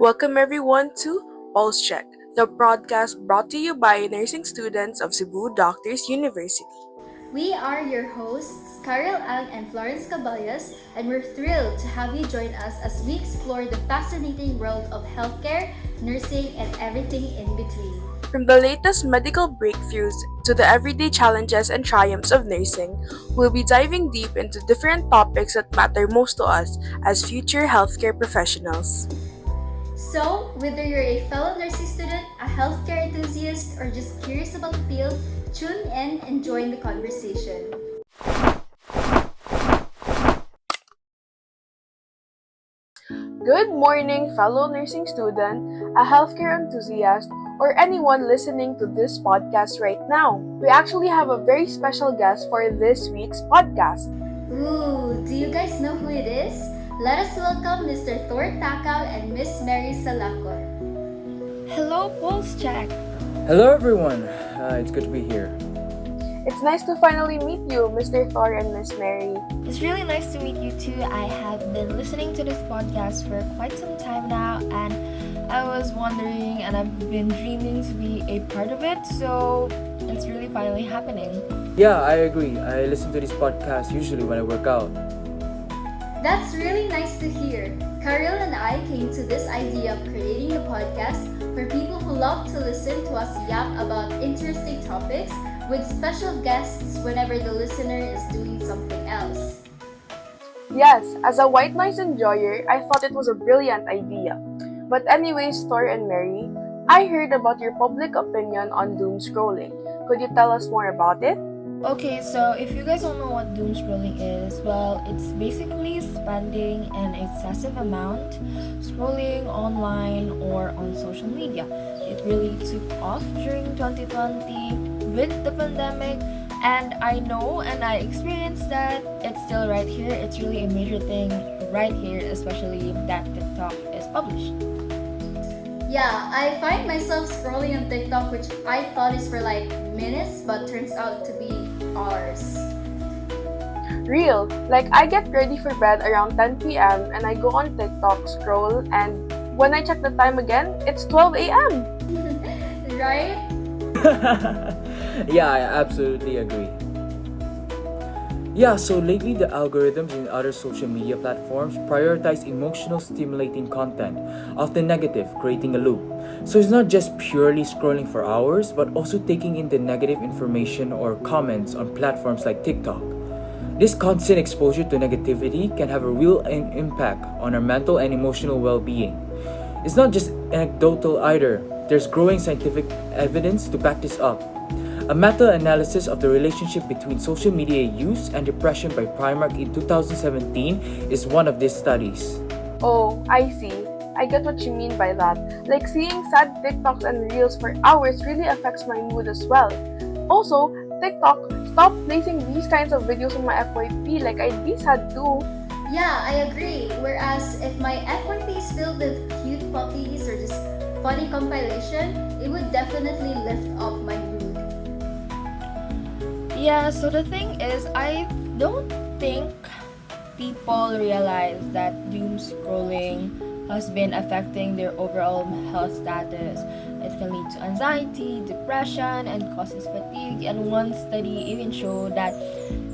Welcome everyone to Pulse Check, the broadcast brought to you by nursing students of Cebu Doctors University. We are your hosts, Caryl and Florence Caballes, and we're thrilled to have you join us as we explore the fascinating world of healthcare, nursing, and everything in between. From the latest medical breakthroughs to the everyday challenges and triumphs of nursing, we'll be diving deep into different topics that matter most to us as future healthcare professionals. So, whether you're a fellow nursing student, a healthcare enthusiast, or just curious about the field, tune in and join the conversation. Good morning, fellow nursing student, a healthcare enthusiast, or anyone listening to this podcast right now. We actually have a very special guest for this week's podcast. Ooh, do you guys know who it is? Let us welcome Mr. Thor Tacang and Miss Mary Salacut. Hello, Pulse Check. Hello everyone, it's good to be here. It's nice to finally meet you, Mr. Thor and Miss Mary. It's really nice to meet you too. I have been listening to this podcast for quite some time now, and I was wondering and I've been dreaming to be a part of it, so it's really finally happening. Yeah, I agree. I listen to this podcast usually when I work out. That's really nice to hear. Caryl and I came to this idea of creating the podcast for people who love to listen to us yap about interesting topics with special guests whenever the listener is doing something else. Yes, as a white noise enjoyer, I thought it was a brilliant idea. But anyways, Thor and Mary, I heard about your public opinion on doom scrolling. Could you tell us more about it? Okay, so if you guys don't know what doom scrolling is, well, it's basically spending an excessive amount scrolling online or on social media. It really took off during 2020 with the pandemic, and I know and I experienced that it's still right here. It's really a major thing right here, especially that TikTok is published. Yeah, I find myself scrolling on TikTok, which I thought is for like minutes, but turns out to be hours. Real. Like, I get ready for bed around 10 p.m. and I go on TikTok, scroll, and when I check the time again, it's 12 a.m. Right? Yeah, I absolutely agree. Yeah, so lately the algorithms in other social media platforms prioritize emotional stimulating content, often negative, creating a loop. So it's not just purely scrolling for hours, but also taking in the negative information or comments on platforms like TikTok. This constant exposure to negativity can have a real impact on our mental and emotional well-being. It's not just anecdotal either. There's growing scientific evidence to back this up. A meta-analysis of the relationship between social media use and depression by Primark in 2017 is one of these studies. Oh, I see. I get what you mean by that. Like, seeing sad TikToks and Reels for hours really affects my mood as well. Also, TikTok, stop placing these kinds of videos on my FYP, like I'd be sad too. Yeah, I agree. Whereas if my FYP is filled with cute puppies or just funny compilation, it would definitely lift up my mood. Yeah, so the thing is, I don't think people realize that doom scrolling has been affecting their overall health status. It can lead to anxiety, depression, and causes fatigue. And one study even showed that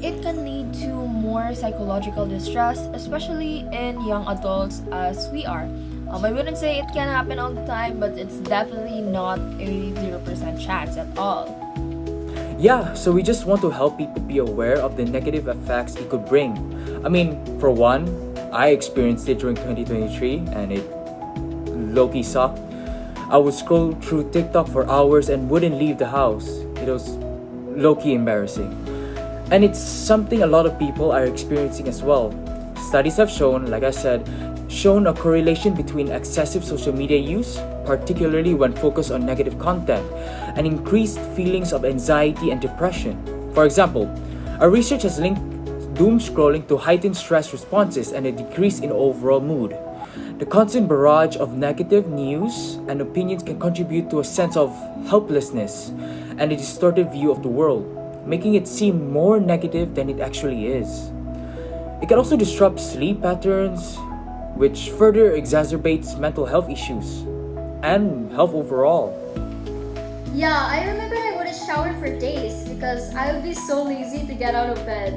it can lead to more psychological distress, especially in young adults as we are. I wouldn't say it can happen all the time, but it's definitely not a 0% chance at all. Yeah, so we just want to help people be aware of the negative effects it could bring. I mean, for one, I experienced it during 2023 and it low-key sucked. I would scroll through TikTok for hours and wouldn't leave the house. It was low-key embarrassing. And it's something a lot of people are experiencing as well. Studies have shown, like I said, a correlation between excessive social media use, particularly when focused on negative content, and increased feelings of anxiety and depression. For example, our research has linked doom scrolling to heightened stress responses and a decrease in overall mood. The constant barrage of negative news and opinions can contribute to a sense of helplessness and a distorted view of the world, making it seem more negative than it actually is. It can also disrupt sleep patterns, which further exacerbates mental health issues and health overall. Yeah, I remember I wouldn't shower for days because I would be so lazy to get out of bed.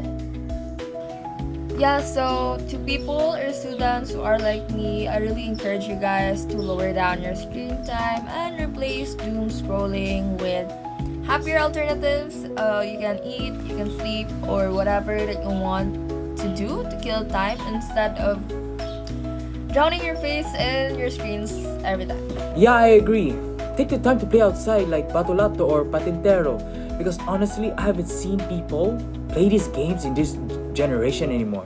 Yeah, so to people or students who are like me, I really encourage you guys to lower down your screen time and replace doom scrolling with happier alternatives. You can eat, you can sleep, or whatever that you want to do to kill time instead of drowning your face in your screens every time. Yeah, I agree. Take the time to play outside like Batolato or Patintero, because honestly, I haven't seen people play these games in this generation anymore.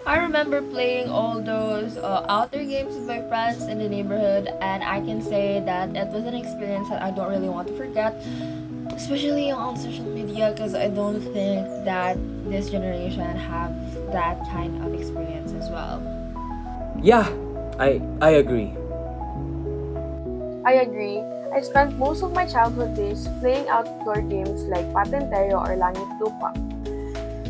I remember playing all those outdoor games with my friends in the neighborhood, and I can say that it was an experience that I don't really want to forget, especially on social media, because I don't think that this generation have that kind of experience as well. Yeah, I agree. I agree. I spent most of my childhood days playing outdoor games like Patentero or Langit Lupa.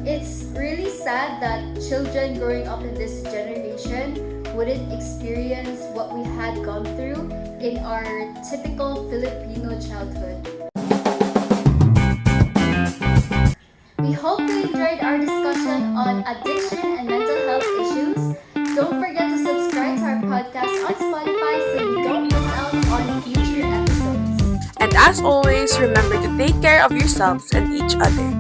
It's really sad that children growing up in this generation wouldn't experience what we had gone through in our typical Filipino childhood. We hope you enjoyed our discussion on addiction and mental health issues. Don't forget to subscribe to our podcast on Spotify so you don't miss out on future episodes. And as always, remember to take care of yourselves and each other.